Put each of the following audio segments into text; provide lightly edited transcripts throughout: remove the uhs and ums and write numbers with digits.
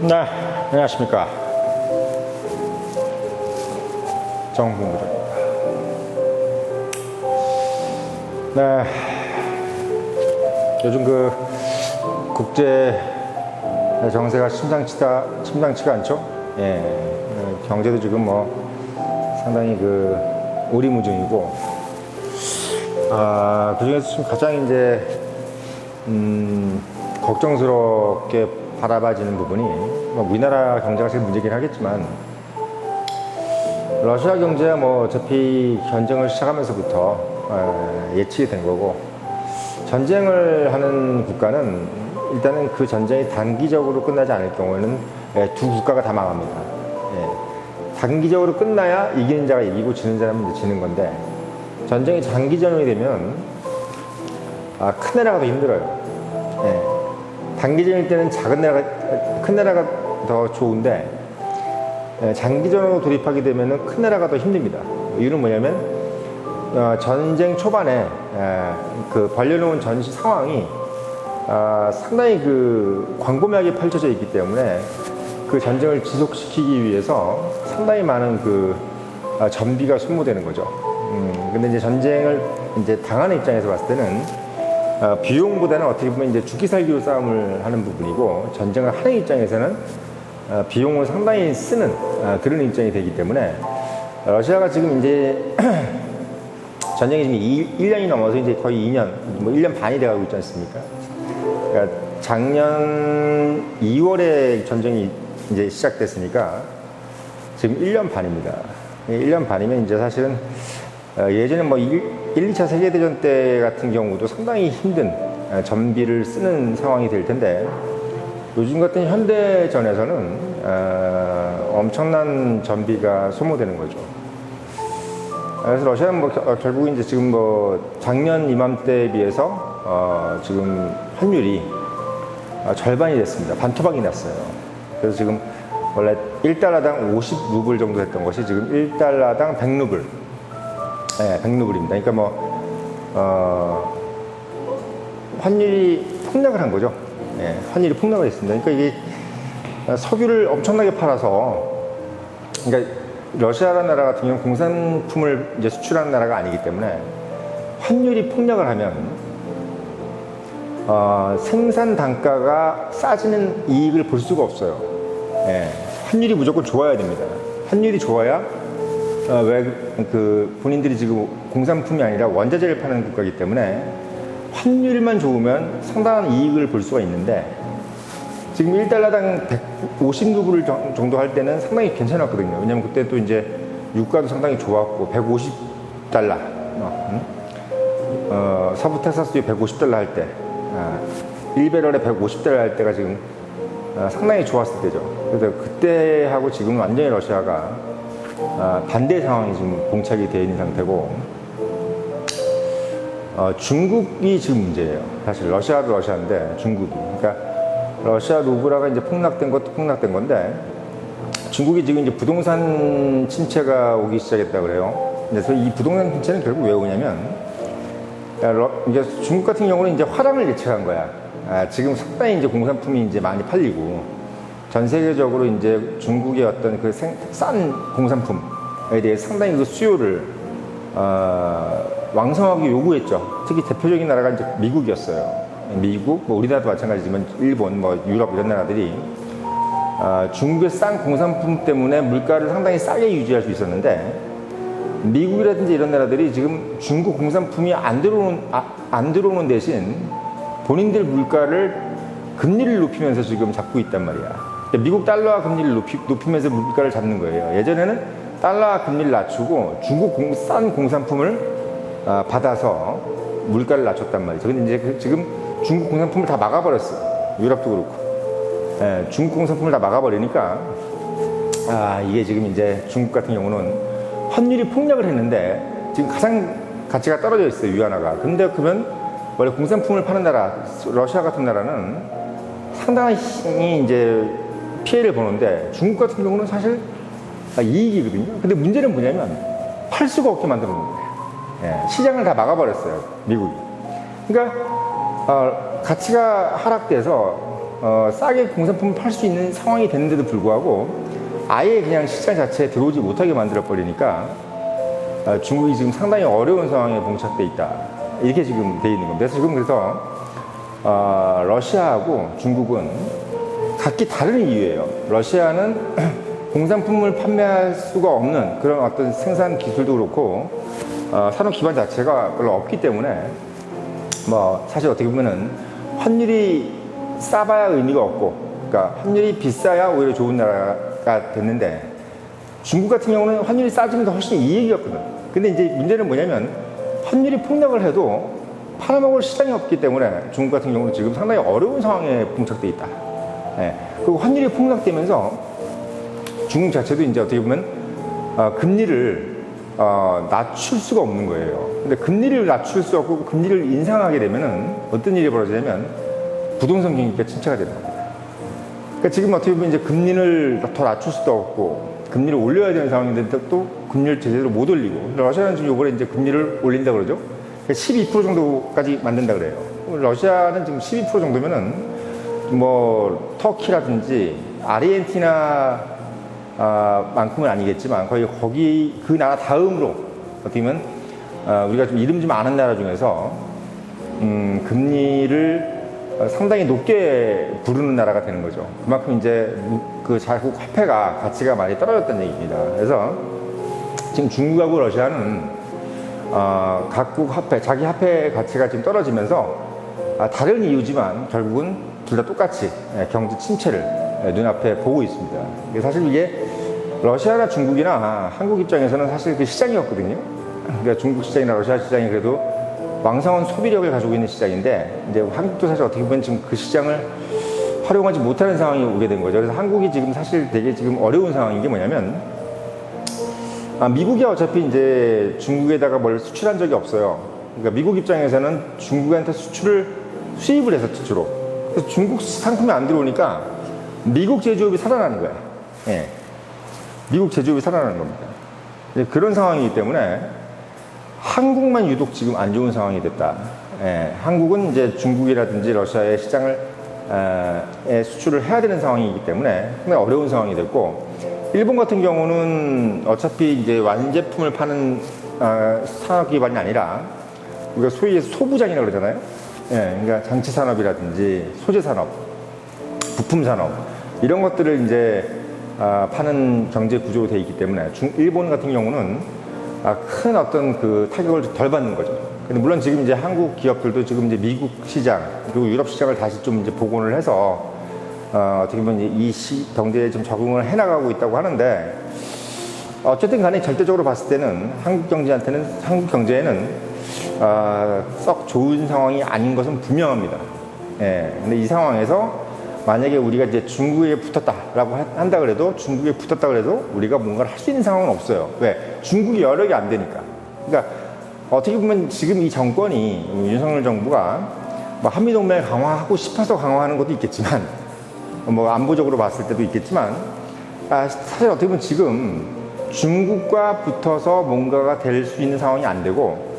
네, 안녕하십니까. 정봉부장입니다. 네, 요즘 그 국제 정세가 심상치가 않죠. 예, 경제도 지금 뭐 상당히 그 오리무중이고, 그 중에서 지금 가장 이제 걱정스럽게 바라봐지는 부분이 뭐 우리나라 경제가 제일 문제긴 하겠지만, 러시아 경제야 뭐 어차피 전쟁을 시작하면서부터 예측이 된 거고, 전쟁을 하는 국가는 일단은 그 전쟁이 단기적으로 끝나지 않을 경우에는 두 국가가 다 망합니다. 단기적으로 끝나야 이기는 자가 이기고 지는 자는 이제 지는 건데, 전쟁이 장기전이 되면 큰 나라가 더 힘들어요. 단기전일 때는 큰 나라가 더 좋은데, 장기전으로 돌입하게 되면 큰 나라가 더 힘듭니다. 이유는 뭐냐면 전쟁 초반에 그 벌려놓은 전시 상황이 상당히 그 광범위하게 펼쳐져 있기 때문에 그 전쟁을 지속시키기 위해서 상당히 많은 그 전비가 소모되는 거죠. 근데 이제 전쟁을 이제 당하는 입장에서 봤을 때는 비용보다는 어떻게 보면 이제 죽기 살기로 싸움을 하는 부분이고, 전쟁을 하는 입장에서는 비용을 상당히 쓰는 그런 입장이 되기 때문에, 러시아가 지금 이제 전쟁이 지금 1년이 넘어서 이제 거의 2년, 뭐 1년 반이 돼가고 있지 않습니까? 그러니까 작년 2월에 전쟁이 이제 시작됐으니까 지금 1년 반입니다. 1년 반이면 이제 사실은 예전에 뭐 1, 2차 세계대전 때 같은 경우도 상당히 힘든 전비를 쓰는 상황이 될 텐데, 요즘 같은 현대전에서는 엄청난 전비가 소모되는 거죠. 그래서 러시아는 뭐 결국 이제 지금 뭐 작년 이맘때에 비해서 지금 환율이 절반이 됐습니다. 반토막이 났어요. 그래서 지금 원래 1달러당 50루블 정도 됐던 것이 지금 1달러당 100루블. 네, 100루블입니다. 그러니까 뭐 환율이 폭락을 한 거죠. 네, 환율이 폭락을 했습니다. 그러니까 이게 석유를 엄청나게 팔아서, 그러니까 러시아라는 나라 같은 경우는 공산품을 이제 수출하는 나라가 아니기 때문에 환율이 폭락을 하면 생산 단가가 싸지는 이익을 볼 수가 없어요. 환율이 무조건 좋아야 됩니다. 환율이 좋아야 그 본인들이 지금 공산품이 아니라 원자재를 파는 국가이기 때문에 환율만 좋으면 상당한 이익을 볼 수가 있는데, 지금 1달러당 150루블 정도 할 때는 상당히 괜찮았거든요. 왜냐면 그때 또 이제 유가도 상당히 좋았고, 150달러, 서부 텍사스주에 150달러 할 때, 1배럴에 150달러 할 때가 지금 상당히 좋았을 때죠. 그래서 그때하고 지금 완전히 러시아가 반대 상황이 지금 봉착이 되어 있는 상태고, 중국이 지금 문제예요. 사실 러시아도 러시아인데 중국이, 그러니까 러시아 루블화가 이제 폭락된 것도 폭락된 건데, 중국이 지금 이제 부동산 침체가 오기 시작했다 그래요. 그래서 이 부동산 침체는 결국 왜 오냐면, 이제 중국 같은 경우는 이제 화랑을 예측한 거야. 지금 상당히 이제 공산품이 이제 많이 팔리고, 전 세계적으로 이제 중국의 어떤 그 싼 공산품에 대해 상당히 그 수요를 왕성하게 요구했죠. 특히 대표적인 나라가 이제 미국이었어요. 미국, 뭐 우리나라도 마찬가지지만 일본, 뭐 유럽 이런 나라들이 중국의 싼 공산품 때문에 물가를 상당히 싸게 유지할 수 있었는데, 미국이라든지 이런 나라들이 지금 중국 공산품이 안 들어오는 대신 본인들 물가를 금리를 높이면서 지금 잡고 있단 말이야. 미국 달러와 금리를 높이면서 물가를 잡는 거예요. 예전에는 달러와 금리를 낮추고 중국 싼 공산품을 받아서 물가를 낮췄단 말이죠. 근데 이제 지금 중국 공산품을 다 막아버렸어요. 유럽도 그렇고. 중국 공산품을 다 막아버리니까, 이게 지금 이제 중국 같은 경우는 환율이 폭락을 했는데 지금 가장 가치가 떨어져 있어요, 위안화가. 근데 그러면 원래 공산품을 파는 나라, 러시아 같은 나라는 상당히 이제 피해를 보는데, 중국 같은 경우는 사실 이익이거든요. 근데 문제는 뭐냐면 팔 수가 없게 만들어 놓은 거예요. 시장을 다 막아버렸어요, 미국이. 그러니까 가치가 하락돼서 싸게 공산품을 팔 수 있는 상황이 됐는데도 불구하고 아예 그냥 시장 자체에 들어오지 못하게 만들어 버리니까 중국이 지금 상당히 어려운 상황에 봉착돼 있다, 이렇게 지금 돼 있는 겁니다. 그래서 러시아하고 중국은 각기 다른 이유예요. 러시아는 공산품을 판매할 수가 없는 그런 어떤 생산 기술도 그렇고 산업 기반 자체가 별로 없기 때문에 뭐 사실 어떻게 보면은 환율이 싸봐야 의미가 없고, 그러니까 환율이 비싸야 오히려 좋은 나라가 됐는데, 중국 같은 경우는 환율이 싸지면 더 훨씬 이익이었거든. 근데 이제 문제는 뭐냐면 환율이 폭락을 해도 팔아먹을 시장이 없기 때문에 중국 같은 경우는 지금 상당히 어려운 상황에 봉착돼 있다. 예. 그리고 환율이 폭락되면서 중국 자체도 이제 어떻게 보면 금리를 낮출 수가 없는 거예요. 근데 금리를 낮출 수 없고 금리를 인상하게 되면은 어떤 일이 벌어지냐면 부동산 경기가 침체가 되는 겁니다. 그러니까 지금 어떻게 보면 이제 금리를 더 낮출 수도 없고 금리를 올려야 되는 상황인데 또 금리를 제대로 못 올리고, 러시아는 지금 요번에 이제 금리를 올린다 그러죠. 12% 정도까지 만든다 그래요. 러시아는 지금 12% 정도면은 뭐 터키라든지 아르헨티나 만큼은 아니겠지만 거기 그 나라 다음으로 어떻게 보면 우리가 좀 이름 좀 아는 나라 중에서 금리를 상당히 높게 부르는 나라가 되는 거죠. 그만큼 이제 그 자국 화폐가 가치가 많이 떨어졌다는 얘기입니다. 그래서 지금 중국하고 러시아는 각국 화폐, 자기 화폐 가치가 지금 떨어지면서 다른 이유지만 결국은 둘 다 똑같이 경제 침체를 눈앞에 보고 있습니다. 사실 이게 러시아나 중국이나 한국 입장에서는 사실 그 시장이었거든요. 그러니까 중국 시장이나 러시아 시장이 그래도 왕성한 소비력을 가지고 있는 시장인데, 이제 한국도 사실 어떻게 보면 지금 그 시장을 활용하지 못하는 상황이 오게 된 거죠. 그래서 한국이 지금 사실 되게 지금 어려운 상황인 게 뭐냐면, 미국이 어차피 이제 중국에다가 뭘 수출한 적이 없어요. 그러니까 미국 입장에서는 중국한테 수입을 해서 주로. 그래서 중국 상품이 안 들어오니까 미국 제조업이 살아나는 거야. 예. 미국 제조업이 살아나는 겁니다. 그런 상황이기 때문에 한국만 유독 지금 안 좋은 상황이 됐다. 예. 한국은 이제 중국이라든지 러시아의 시장을 수출을 해야 되는 상황이기 때문에 상당히 어려운 상황이 됐고, 일본 같은 경우는 어차피 이제 완제품을 파는 산업 기반이 아니라 우리가 소위 소부장이라고 그러잖아요. 예, 그러니까 장치 산업이라든지 소재 산업, 부품 산업 이런 것들을 이제 파는 경제 구조로 되어 있기 때문에 일본 같은 경우는 큰 어떤 그 타격을 덜 받는 거죠. 근데 물론 지금 이제 한국 기업들도 지금 이제 미국 시장 그리고 유럽 시장을 다시 좀 이제 복원을 해서 어떻게 보면 이 경제에 좀 적응을 해나가고 있다고 하는데, 어쨌든 간에 절대적으로 봤을 때는 한국 경제에는 썩 좋은 상황이 아닌 것은 분명합니다. 예, 근데 이 상황에서 만약에 우리가 이제 중국에 붙었다라고 한다 그래도, 중국에 붙었다 그래도 우리가 뭔가를 할 수 있는 상황은 없어요. 왜? 중국이 여력이 안 되니까. 그러니까 어떻게 보면 지금 이 정권이, 윤석열 정부가 뭐 한미동맹을 강화하고 싶어서 강화하는 것도 있겠지만, 뭐 안보적으로 봤을 때도 있겠지만, 사실 어떻게 보면 지금 중국과 붙어서 뭔가가 될 수 있는 상황이 안 되고,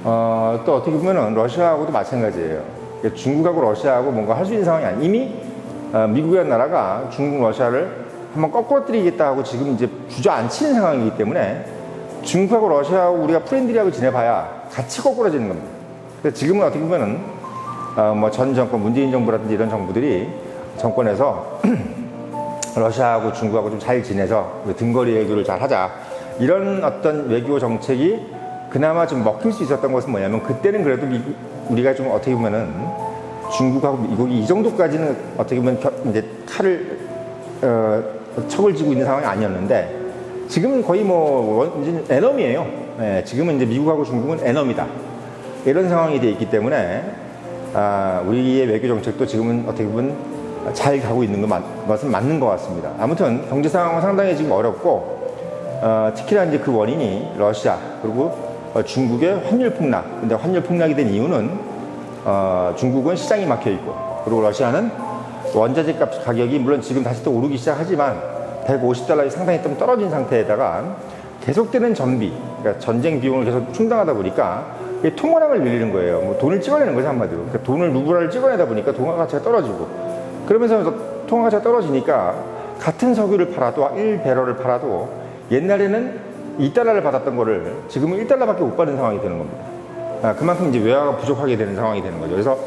또 어떻게 보면은 러시아하고도 마찬가지예요. 그러니까 중국하고 러시아하고 뭔가 할 수 있는 상황이 아니, 이미 미국이라는 나라가 중국, 러시아를 한번 거꾸러뜨리겠다 하고 지금 이제 주저앉히는 상황이기 때문에 중국하고 러시아하고 우리가 프렌들리하고 지내봐야 같이 거꾸러지는 겁니다. 그래서 지금은 어떻게 보면은 뭐 전 정권, 문재인 정부라든지 이런 정부들이 정권에서 러시아하고 중국하고 좀 잘 지내서 등거리 외교를 잘 하자, 이런 어떤 외교 정책이 그나마 좀 먹힐 수 있었던 것은 뭐냐면, 그때는 그래도 우리가 좀 어떻게 보면은 중국하고 미국이 이 정도까지는 어떻게 보면 이제 칼을 척을 쥐고 있는 상황이 아니었는데, 지금은 거의 뭐 에너미예요. 예, 지금은 이제 미국하고 중국은 에너미다, 이런 상황이 돼 있기 때문에 우리의 외교 정책도 지금은 어떻게 보면 잘 가고 있는 것은 맞는 것 같습니다. 아무튼 경제 상황은 상당히 지금 어렵고, 특히나 이제 그 원인이 러시아 그리고 중국의 환율 폭락. 근데 환율 폭락이 된 이유는 중국은 시장이 막혀 있고, 그리고 러시아는 원자재 값 가격이 물론 지금 다시 또 오르기 시작하지만 $150이 상당히 좀 떨어진 상태에다가 계속되는 전비, 그러니까 전쟁 비용을 계속 충당하다 보니까 통화량을 늘리는 거예요. 뭐 돈을 찍어내는 거죠, 한마디로. 그러니까 돈을 루블화를 찍어내다 보니까 동화 가치가 떨어지고, 그러면서 통화 가치가 떨어지니까 같은 석유를 팔아도 1배럴을 팔아도 옛날에는 2달러를 받았던 거를 지금은 1달러밖에 못 받는 상황이 되는 겁니다. 그만큼 이제 외화가 부족하게 되는 상황이 되는 거죠. 그래서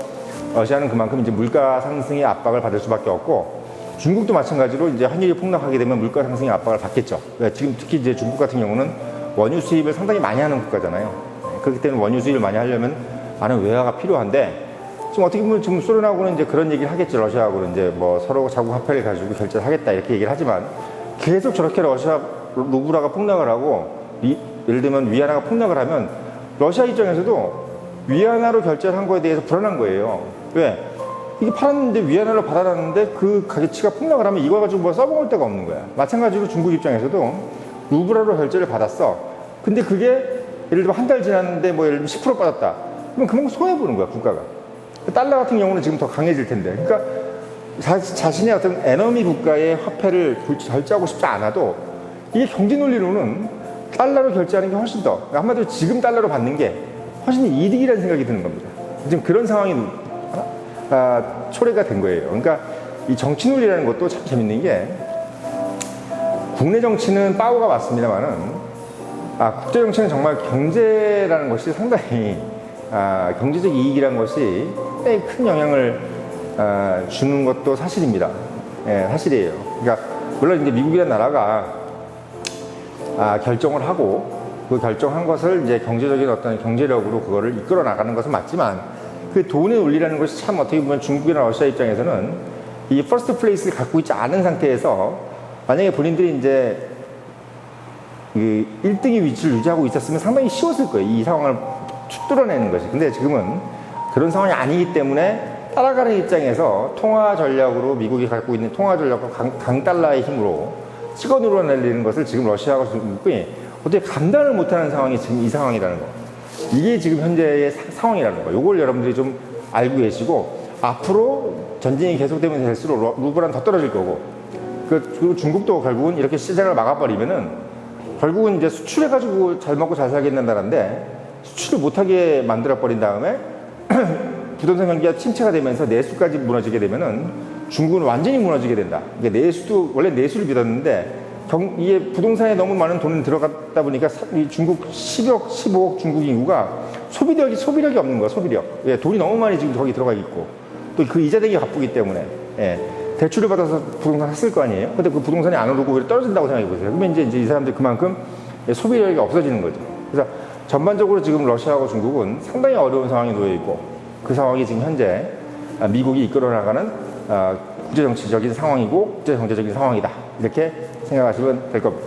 러시아는 그만큼 이제 물가 상승의 압박을 받을 수밖에 없고, 중국도 마찬가지로 이제 환율이 폭락하게 되면 물가 상승의 압박을 받겠죠. 지금 특히 이제 중국 같은 경우는 원유 수입을 상당히 많이 하는 국가잖아요. 그렇기 때문에 원유 수입을 많이 하려면 많은 외화가 필요한데, 지금 어떻게 보면 지금 소련하고는 이제 그런 얘기를 하겠죠. 러시아하고는 이제 뭐 서로 자국 화폐를 가지고 결제를 하겠다 이렇게 얘기를 하지만, 계속 저렇게 러시아 루블화가 폭락을 하고 예를 들면 위안화가 폭락을 하면 러시아 입장에서도 위안화로 결제를 한 거에 대해서 불안한 거예요. 왜? 이게 팔았는데 위안화로 받아놨는데 그 가치가 폭락을 하면 이걸 가지고 뭐 써먹을 데가 없는 거야. 마찬가지로 중국 입장에서도 루블화로 결제를 받았어. 근데 그게 예를 들면 한 달 지났는데 뭐 예를 들면 10% 빠졌다. 그러면 그만큼 손해보는 거야, 국가가. 달러 같은 경우는 지금 더 강해질 텐데. 그러니까 자신의 어떤 에너미 국가의 화폐를 결제하고 싶지 않아도 이게 경제 논리로는 달러로 결제하는 게 훨씬 더, 한마디로 지금 달러로 받는 게 훨씬 이득이라는 생각이 드는 겁니다. 지금 그런 상황이 초래가 된 거예요. 그러니까 이 정치 논리라는 것도 참 재밌는 게, 국내 정치는 파워가 맞습니다만은 국제 정치는 정말 경제라는 것이 상당히 경제적 이익이라는 것이 상당히 큰 영향을 주는 것도 사실입니다. 예, 사실이에요. 그러니까 물론 이제 미국이라는 나라가 결정을 하고 그 결정한 것을 이제 경제적인 어떤 경제력으로 그거를 이끌어 나가는 것은 맞지만, 그 돈의 논리라는 것이 참 어떻게 보면 중국이나 러시아 입장에서는 이 퍼스트 플레이스를 갖고 있지 않은 상태에서 만약에 본인들이 이제 그 1등의 위치를 유지하고 있었으면 상당히 쉬웠을 거예요. 이 상황을 뚫어내는 것이. 근데 지금은 그런 상황이 아니기 때문에 따라가는 입장에서 통화 전략으로 미국이 갖고 있는 통화 전략과 강달러의 힘으로 찍어 눌러내리는 것을 지금 러시아하고 중국이 어떻게 감당을 못하는 상황이 지금 이 상황이라는 거. 이게 지금 현재의 상황이라는 거. 이걸 여러분들이 좀 알고 계시고, 앞으로 전쟁이 계속되면 될수록 루블은 더 떨어질 거고, 그리고 중국도 결국은 이렇게 시장을 막아버리면은 결국은 이제 수출해가지고 잘 먹고 잘 살겠는 나라인데 수출을 못하게 만들어버린 다음에 부동산 경기가 침체가 되면서 내수까지 무너지게 되면은 중국은 완전히 무너지게 된다. 이게 내수도, 원래 내수를 믿었는데 이게 부동산에 너무 많은 돈이 들어갔다 보니까 이 중국 15억 중국 인구가 소비력이 없는 거야, 소비력. 예, 돈이 너무 많이 지금 거기 들어가 있고, 또 그 이자 대기 바쁘기 때문에, 예, 대출을 받아서 부동산 샀을 거 아니에요? 근데 그 부동산이 안 오르고 오히려 떨어진다고 생각해 보세요. 그러면 이제 이 사람들 그만큼 소비력이 없어지는 거죠. 그래서 전반적으로 지금 러시아하고 중국은 상당히 어려운 상황에 놓여 있고, 그 상황이 지금 현재 미국이 이끌어 나가는 국제정치적인 상황이고 국제경제적인 상황이다. 이렇게 생각하시면 될 겁니다.